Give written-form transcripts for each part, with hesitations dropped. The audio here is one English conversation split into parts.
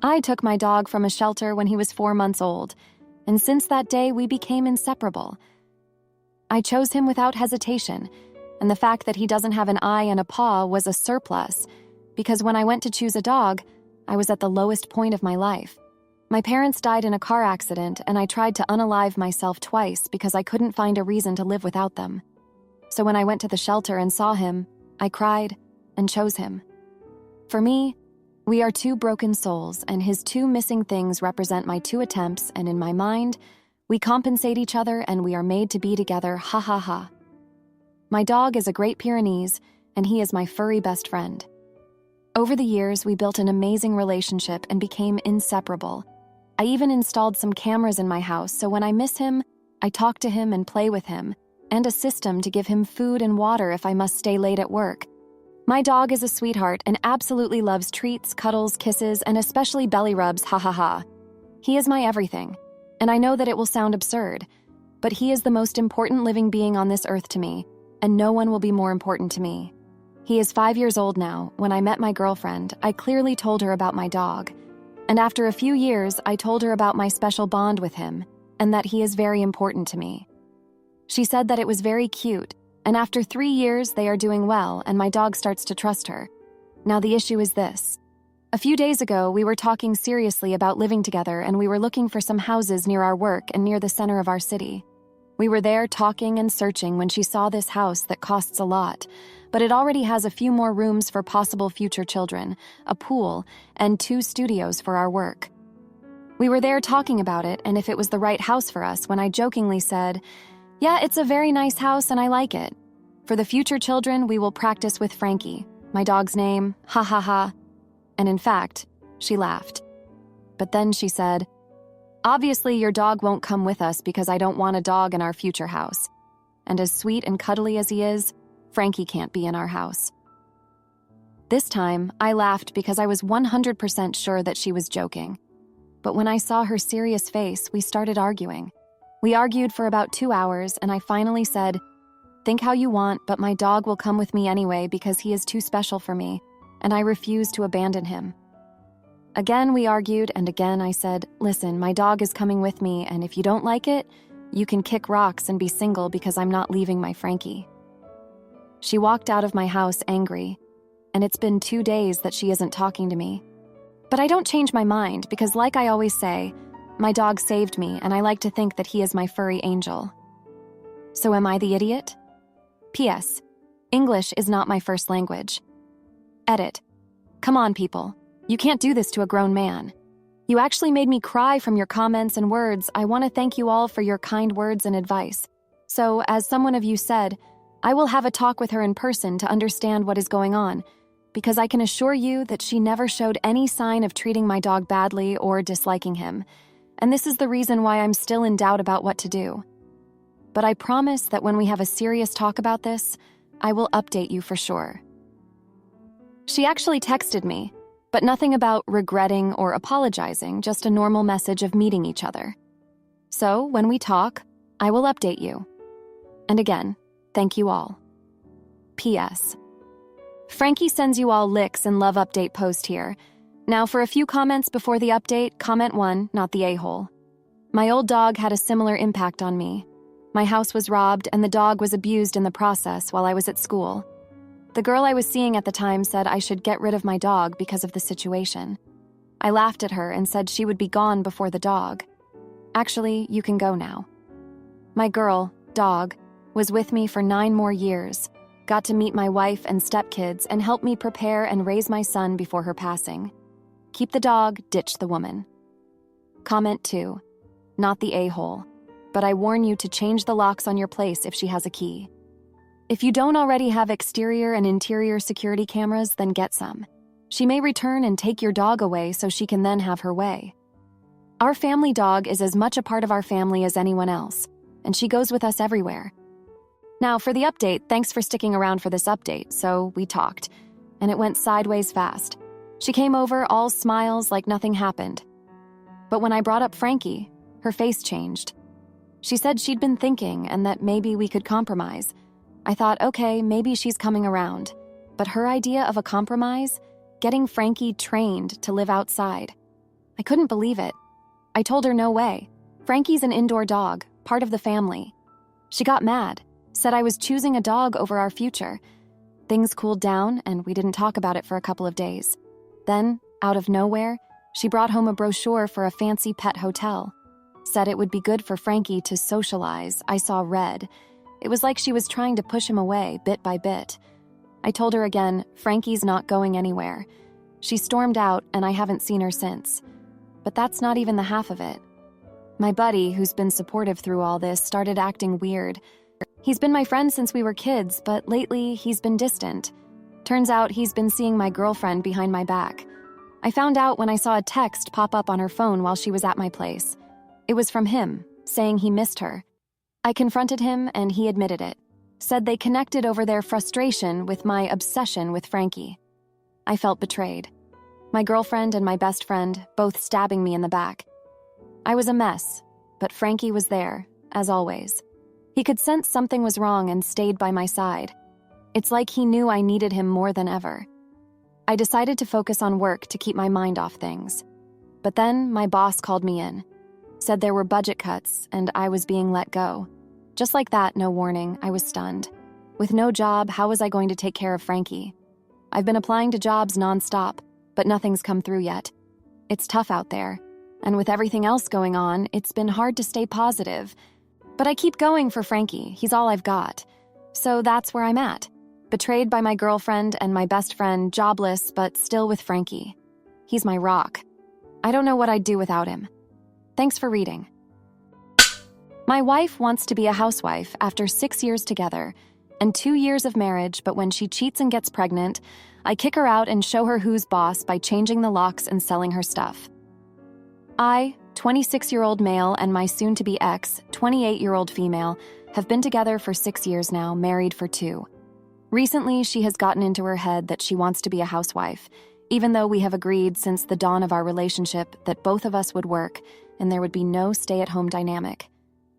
I took my dog from a shelter when he was 4 months old, and since that day we became inseparable. I chose him without hesitation, and the fact that he doesn't have an eye and a paw was a surplus, because when I went to choose a dog, I was at the lowest point of my life. My parents died in a car accident, and I tried to unalive myself twice because I couldn't find a reason to live without them. So when I went to the shelter and saw him, I cried and chose him. For me, we are two broken souls, and his two missing things represent my two attempts, and in my mind, we compensate each other and we are made to be together, ha ha ha. My dog is a Great Pyrenees, and he is my furry best friend. Over the years, we built an amazing relationship and became inseparable. I even installed some cameras in my house, so when I miss him, I talk to him and play with him, and a system to give him food and water if I must stay late at work. My dog is a sweetheart and absolutely loves treats, cuddles, kisses, and especially belly rubs, ha ha ha. He is my everything, and I know that it will sound absurd, but he is the most important living being on this earth to me, and no one will be more important to me. He is 5 years old now. When I met my girlfriend, I clearly told her about my dog. And after a few years, I told her about my special bond with him, and that he is very important to me. She said that it was very cute, and after 3 years, they are doing well, and my dog starts to trust her. Now the issue is this. A few days ago, we were talking seriously about living together, and we were looking for some houses near our work and near the center of our city. We were there talking and searching when she saw this house that costs a lot, but it already has a few more rooms for possible future children, a pool, and 2 studios for our work. We were there talking about it and if it was the right house for us when I jokingly said, "Yeah, it's a very nice house and I like it. For the future children, we will practice with Frankie, my dog's name, ha ha ha." And in fact, she laughed. But then she said, "Obviously, your dog won't come with us because I don't want a dog in our future house. And as sweet and cuddly as he is, Frankie can't be in our house." This time, I laughed because I was 100% sure that she was joking. But when I saw her serious face, we started arguing. We argued for about 2 hours, and I finally said, "Think how you want, but my dog will come with me anyway because he is too special for me, and I refuse to abandon him." Again, we argued, and again I said, "Listen, my dog is coming with me, and if you don't like it, you can kick rocks and be single because I'm not leaving my Frankie." She walked out of my house angry, and it's been 2 days that she isn't talking to me. But I don't change my mind because, like I always say, my dog saved me, and I like to think that he is my furry angel. So am I the idiot? P.S. English is not my first language. Edit. Come on, people. You can't do this to a grown man. You actually made me cry from your comments and words. I want to thank you all for your kind words and advice. So, as someone of you said, I will have a talk with her in person to understand what is going on, because I can assure you that she never showed any sign of treating my dog badly or disliking him, and this is the reason why I'm still in doubt about what to do. But I promise that when we have a serious talk about this, I will update you for sure. She actually texted me, but nothing about regretting or apologizing, just a normal message of meeting each other. So, when we talk, I will update you. And again, thank you all. P.S. Frankie sends you all licks and love update post here. Now for a few comments before the update, comment 1, not the a-hole. My old dog had a similar impact on me. My house was robbed and the dog was abused in the process while I was at school. The girl I was seeing at the time said I should get rid of my dog because of the situation. I laughed at her and said she would be gone before the dog. Actually, you can go now. My girl, dog, was with me for 9 more years, got to meet my wife and stepkids, and helped me prepare and raise my son before her passing. Keep the dog, ditch the woman. Comment 2, not the a-hole, but I warn you to change the locks on your place if she has a key. If you don't already have exterior and interior security cameras, then get some. She may return and take your dog away so she can then have her way. Our family dog is as much a part of our family as anyone else, and she goes with us everywhere. Now, for the update, thanks for sticking around for this update. So we talked, and it went sideways fast. She came over all smiles like nothing happened. But when I brought up Frankie, her face changed. She said she'd been thinking and that maybe we could compromise. I thought, okay, maybe she's coming around. But her idea of a compromise? Getting Frankie trained to live outside. I couldn't believe it. I told her no way. Frankie's an indoor dog, part of the family. She got mad, said I was choosing a dog over our future. Things cooled down, and we didn't talk about it for a couple of days. Then, out of nowhere, she brought home a brochure for a fancy pet hotel. Said it would be good for Frankie to socialize. I saw red. It was like she was trying to push him away, bit by bit. I told her again, Frankie's not going anywhere. She stormed out, and I haven't seen her since. But that's not even the half of it. My buddy, who's been supportive through all this, started acting weird. He's been my friend since we were kids, but lately he's been distant. Turns out he's been seeing my girlfriend behind my back. I found out when I saw a text pop up on her phone while she was at my place. It was from him, saying he missed her. I confronted him, and he admitted it. Said they connected over their frustration with my obsession with Frankie. I felt betrayed. My girlfriend and my best friend both stabbing me in the back. I was a mess, but Frankie was there, as always. He could sense something was wrong and stayed by my side. It's like he knew I needed him more than ever. I decided to focus on work to keep my mind off things. But then my boss called me in. Said there were budget cuts and I was being let go. Just like that, no warning, I was stunned. With no job, how was I going to take care of Frankie? I've been applying to jobs nonstop, but nothing's come through yet. It's tough out there, and with everything else going on, it's been hard to stay positive. But I keep going for Frankie, he's all I've got. So that's where I'm at. Betrayed by my girlfriend and my best friend, jobless, but still with Frankie. He's my rock. I don't know what I'd do without him. Thanks for reading. My wife wants to be a housewife after 6 years together and 2 years of marriage, but when she cheats and gets pregnant, I kick her out and show her who's boss by changing the locks and selling her stuff. I, 26-year-old male, and my soon-to-be ex, 28-year-old female, have been together for 6 years now, married for 2. Recently, she has gotten into her head that she wants to be a housewife, even though we have agreed since the dawn of our relationship that both of us would work and there would be no stay-at-home dynamic.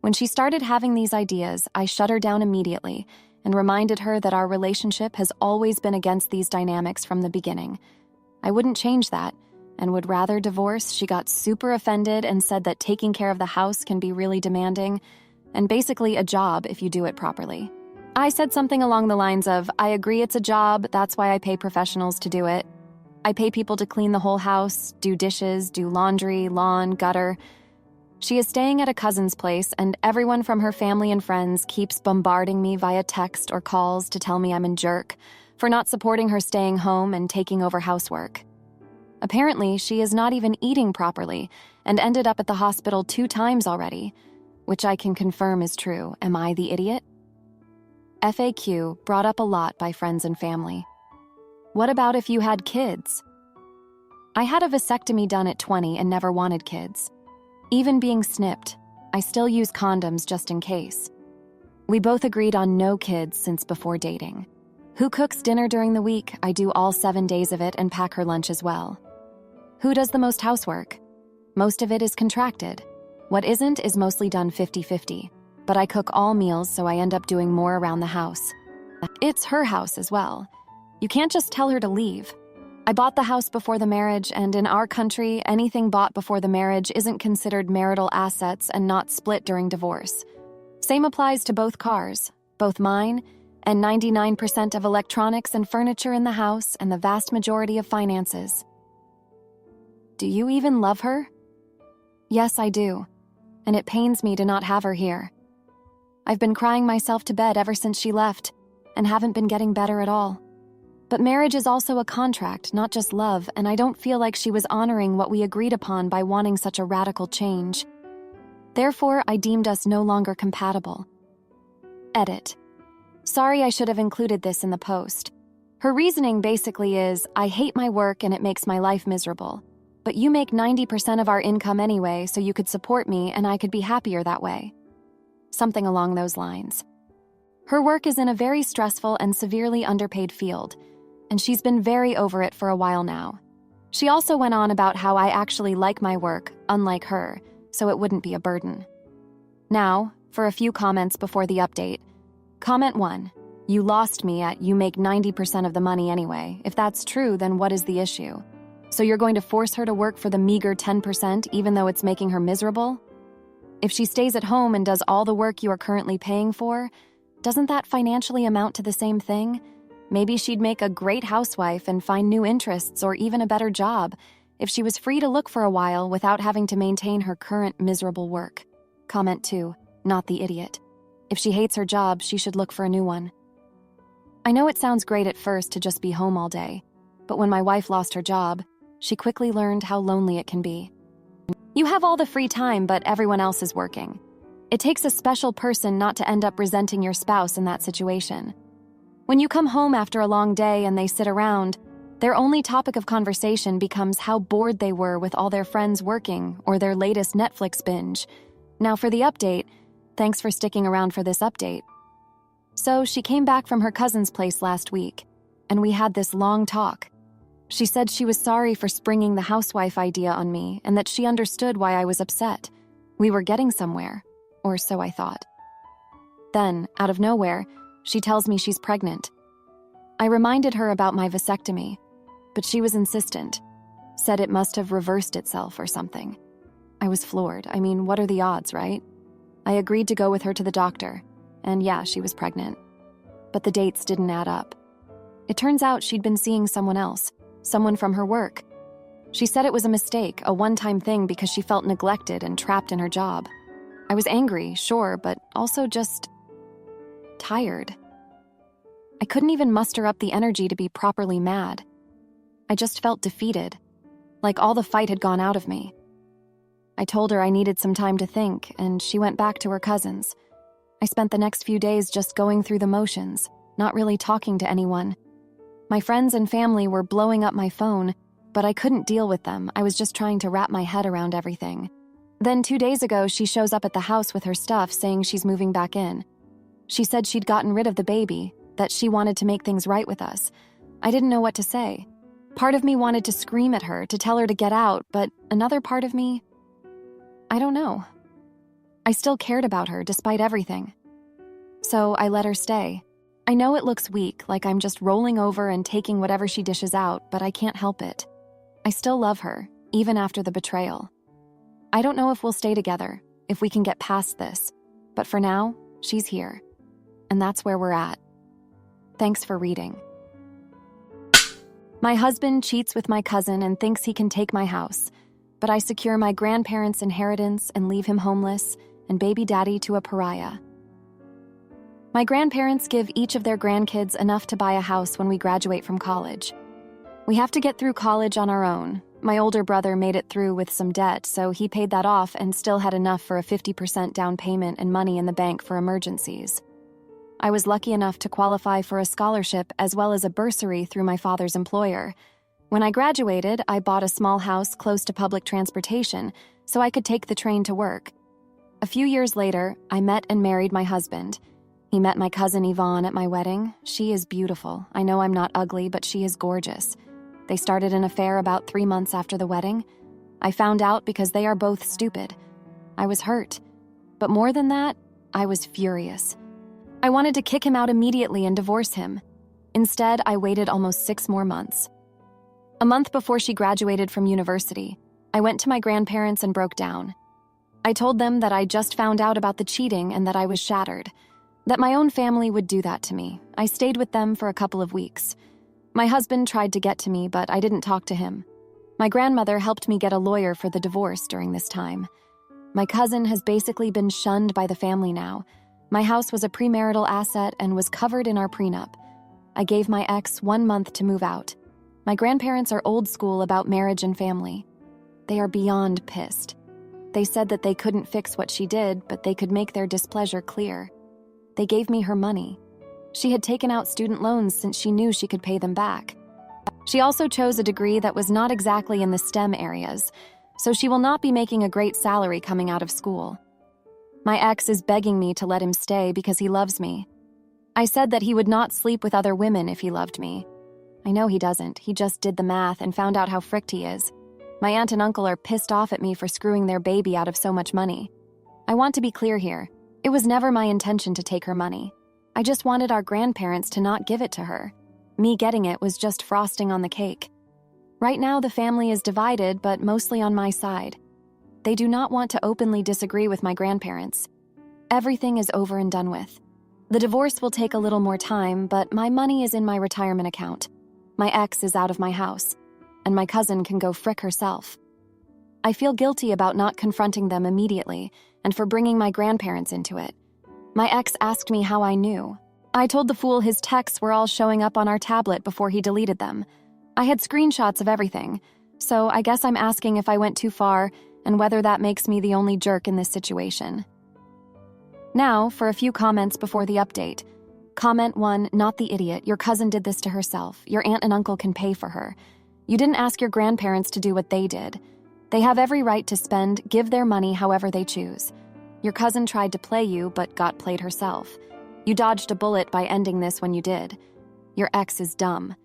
When she started having these ideas, I shut her down immediately and reminded her that our relationship has always been against these dynamics from the beginning. I wouldn't change that and would rather divorce. She got super offended and said that taking care of the house can be really demanding and basically a job if you do it properly. I said something along the lines of, I agree it's a job, that's why I pay professionals to do it. I pay people to clean the whole house, do dishes, do laundry, lawn, gutter. She is staying at a cousin's place, and everyone from her family and friends keeps bombarding me via text or calls to tell me I'm a jerk for not supporting her staying home and taking over housework. Apparently, she is not even eating properly and ended up at the hospital 2 times already, which I can confirm is true. Am I the idiot? FAQ brought up a lot by friends and family. What about if you had kids? I had a vasectomy done at 20 and never wanted kids. Even being snipped, I still use condoms just in case. We both agreed on no kids since before dating. Who cooks dinner during the week? I do all 7 days of it and pack her lunch as well. Who does the most housework? Most of it is contracted. What isn't is mostly done 50-50. But I cook all meals, so I end up doing more around the house. It's her house as well. You can't just tell her to leave. I bought the house before the marriage, and in our country, anything bought before the marriage isn't considered marital assets and not split during divorce. Same applies to both cars, both mine, and 99% of electronics and furniture in the house and the vast majority of finances. Do you even love her? Yes, I do, and it pains me to not have her here. I've been crying myself to bed ever since she left, and haven't been getting better at all. But marriage is also a contract, not just love, and I don't feel like she was honoring what we agreed upon by wanting such a radical change. Therefore, I deemed us no longer compatible. Edit. Sorry, I should have included this in the post. Her reasoning basically is, I hate my work and it makes my life miserable. But you make 90% of our income anyway, so you could support me and I could be happier that way. Something along those lines. Her work is in a very stressful and severely underpaid field, and she's been very over it for a while now. She also went on about how I actually like my work, unlike her, so it wouldn't be a burden. Now, for a few comments before the update. Comment 1. You lost me at you make 90% of the money anyway. If that's true, then what is the issue? So you're going to force her to work for the meager 10% even though it's making her miserable? If she stays at home and does all the work you are currently paying for, doesn't that financially amount to the same thing? Maybe she'd make a great housewife and find new interests or even a better job if she was free to look for a while without having to maintain her current miserable work. Comment 2, not the idiot. If she hates her job, she should look for a new one. I know it sounds great at first to just be home all day, but when my wife lost her job, she quickly learned how lonely it can be. You have all the free time, but everyone else is working. It takes a special person not to end up resenting your spouse in that situation. When you come home after a long day and they sit around, their only topic of conversation becomes how bored they were with all their friends working or their latest Netflix binge. Now for the update, thanks for sticking around for this update. So she came back from her cousin's place last week, and we had this long talk. She said she was sorry for springing the housewife idea on me and that she understood why I was upset. We were getting somewhere, or so I thought. Then, out of nowhere, she tells me she's pregnant. I reminded her about my vasectomy, but she was insistent, said it must have reversed itself or something. I was floored. I mean, what are the odds, right? I agreed to go with her to the doctor, and yeah, she was pregnant. But the dates didn't add up. It turns out she'd been seeing someone else, someone from her work. She said it was a mistake, a one-time thing because she felt neglected and trapped in her job. I was angry, sure, but also just tired. I couldn't even muster up the energy to be properly mad. I just felt defeated, like all the fight had gone out of me. I told her I needed some time to think, and she went back to her cousins. I spent the next few days just going through the motions, not really talking to anyone. My friends and family were blowing up my phone, but I couldn't deal with them. I was just trying to wrap my head around everything. Then 2 days ago, she shows up at the house with her stuff, saying she's moving back in. She said she'd gotten rid of the baby, that she wanted to make things right with us. I didn't know what to say. Part of me wanted to scream at her, to tell her to get out, but another part of me, I don't know. I still cared about her despite everything. So I let her stay. I know it looks weak, like I'm just rolling over and taking whatever she dishes out, but I can't help it. I still love her, even after the betrayal. I don't know if we'll stay together, if we can get past this, but for now, she's here. And that's where we're at. Thanks for reading. My husband cheats with my cousin and thinks he can take my house, but I secure my grandparents' inheritance and leave him homeless and baby daddy to a pariah. My grandparents give each of their grandkids enough to buy a house when we graduate from college. We have to get through college on our own. My older brother made it through with some debt, so he paid that off and still had enough for a 50% down payment and money in the bank for emergencies. I was lucky enough to qualify for a scholarship as well as a bursary through my father's employer. When I graduated, I bought a small house close to public transportation so I could take the train to work. A few years later, I met and married my husband. He met my cousin Yvonne at my wedding. She is beautiful. I know I'm not ugly, but she is gorgeous. They started an affair about 3 months after the wedding. I found out because they are both stupid. I was hurt. But more than that, I was furious. I wanted to kick him out immediately and divorce him. Instead, I waited almost 6 more months. A month before she graduated from university, I went to my grandparents and broke down. I told them that I just found out about the cheating and that I was shattered. That my own family would do that to me. I stayed with them for a couple of weeks. My husband tried to get to me, but I didn't talk to him. My grandmother helped me get a lawyer for the divorce during this time. My cousin has basically been shunned by the family now. My house was a premarital asset and was covered in our prenup. I gave my ex 1 month to move out. My grandparents are old school about marriage and family. They are beyond pissed. They said that they couldn't fix what she did, but they could make their displeasure clear. They gave me her money. She had taken out student loans since she knew she could pay them back. She also chose a degree that was not exactly in the STEM areas, so she will not be making a great salary coming out of school. My ex is begging me to let him stay because he loves me. I said that he would not sleep with other women if he loved me. I know he doesn't. He just did the math and found out how fricked he is. My aunt and uncle are pissed off at me for screwing their baby out of so much money. I want to be clear here. It was never my intention to take her money. I just wanted our grandparents to not give it to her. Me getting it was just frosting on the cake. Right now, the family is divided, but mostly on my side. They do not want to openly disagree with my grandparents. Everything is over and done with. The divorce will take a little more time, but my money is in my retirement account. My ex is out of my house, and my cousin can go frick herself. I feel guilty about not confronting them immediately and for bringing my grandparents into it. My ex asked me how I knew. I told the fool his texts were all showing up on our tablet before he deleted them. I had screenshots of everything, so I guess I'm asking if I went too far and whether that makes me the only jerk in this situation. Now, for a few comments before the update. Comment 1, not the idiot. Your cousin did this to herself. Your aunt and uncle can pay for her. You didn't ask your grandparents to do what they did. They have every right to give their money however they choose. Your cousin tried to play you, but got played herself. You dodged a bullet by ending this when you did. Your ex is dumb.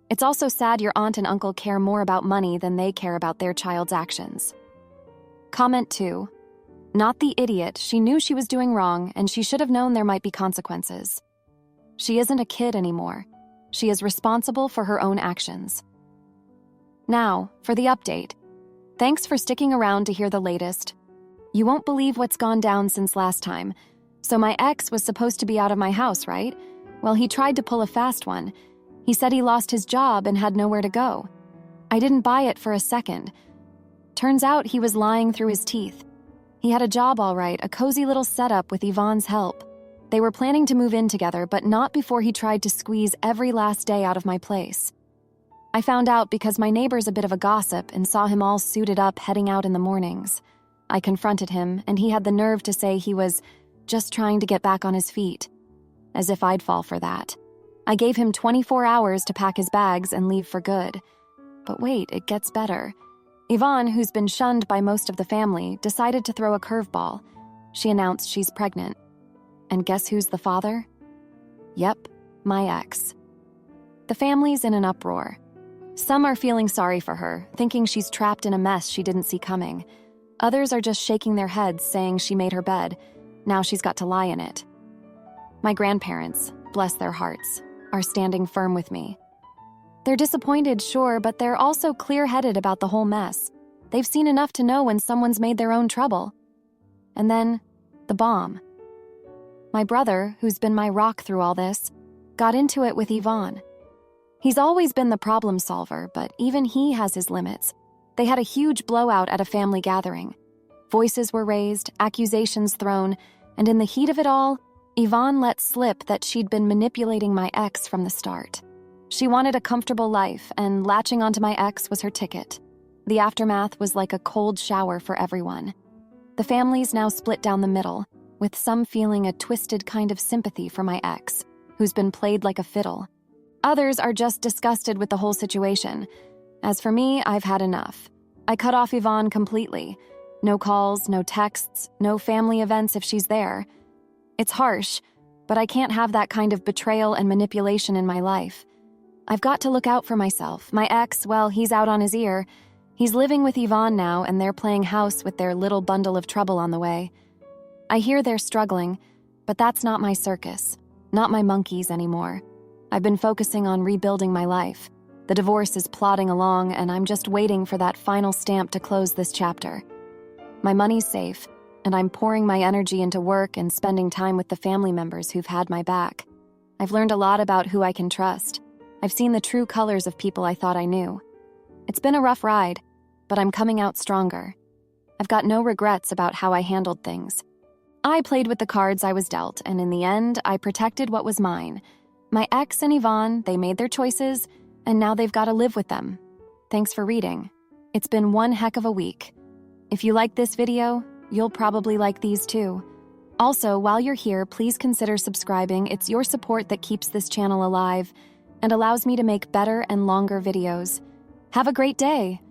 It's also sad your aunt and uncle care more about money than they care about their child's actions. Comment 2. Not the idiot. She knew she was doing wrong, and she should have known there might be consequences. She isn't a kid anymore. She is responsible for her own actions. Now, for the update. Thanks for sticking around to hear the latest. You won't believe what's gone down since last time. So my ex was supposed to be out of my house, right? Well, he tried to pull a fast one. He said he lost his job and had nowhere to go. I didn't buy it for a second. Turns out he was lying through his teeth. He had a job all right, a cozy little setup with Yvonne's help. They were planning to move in together, but not before he tried to squeeze every last day out of my place. I found out because my neighbor's a bit of a gossip and saw him all suited up heading out in the mornings. I confronted him, and he had the nerve to say he was just trying to get back on his feet. As if I'd fall for that. I gave him 24 hours to pack his bags and leave for good. But wait, it gets better. Yvonne, who's been shunned by most of the family, decided to throw a curveball. She announced she's pregnant. And guess who's the father? Yep, my ex. The family's in an uproar. Some are feeling sorry for her, thinking she's trapped in a mess she didn't see coming. Others are just shaking their heads, saying she made her bed. Now she's got to lie in it. My grandparents, bless their hearts, are standing firm with me. They're disappointed, sure, but they're also clear-headed about the whole mess. They've seen enough to know when someone's made their own trouble. And then, the bomb. My brother, who's been my rock through all this, got into it with Yvonne. He's always been the problem solver, but even he has his limits. They had a huge blowout at a family gathering. Voices were raised, accusations thrown, and in the heat of it all, Yvonne let slip that she'd been manipulating my ex from the start. She wanted a comfortable life, and latching onto my ex was her ticket. The aftermath was like a cold shower for everyone. The family's now split down the middle, with some feeling a twisted kind of sympathy for my ex, who's been played like a fiddle. Others are just disgusted with the whole situation. As for me, I've had enough. I cut off Yvonne completely. No calls, no texts, no family events if she's there. It's harsh, but I can't have that kind of betrayal and manipulation in my life. I've got to look out for myself. My ex, well, he's out on his ear. He's living with Yvonne now, and they're playing house with their little bundle of trouble on the way. I hear they're struggling, but that's not my circus, not my monkeys anymore. I've been focusing on rebuilding my life. The divorce is plodding along, and I'm just waiting for that final stamp to close this chapter. My money's safe, and I'm pouring my energy into work and spending time with the family members who've had my back. I've learned a lot about who I can trust. I've seen the true colors of people I thought I knew. It's been a rough ride, but I'm coming out stronger. I've got no regrets about how I handled things. I played with the cards I was dealt, and in the end, I protected what was mine. My ex and Yvonne, they made their choices, and now they've got to live with them. Thanks for reading. It's been one heck of a week. If you like this video, you'll probably like these too. Also, while you're here, please consider subscribing. It's your support that keeps this channel alive and allows me to make better and longer videos. Have a great day!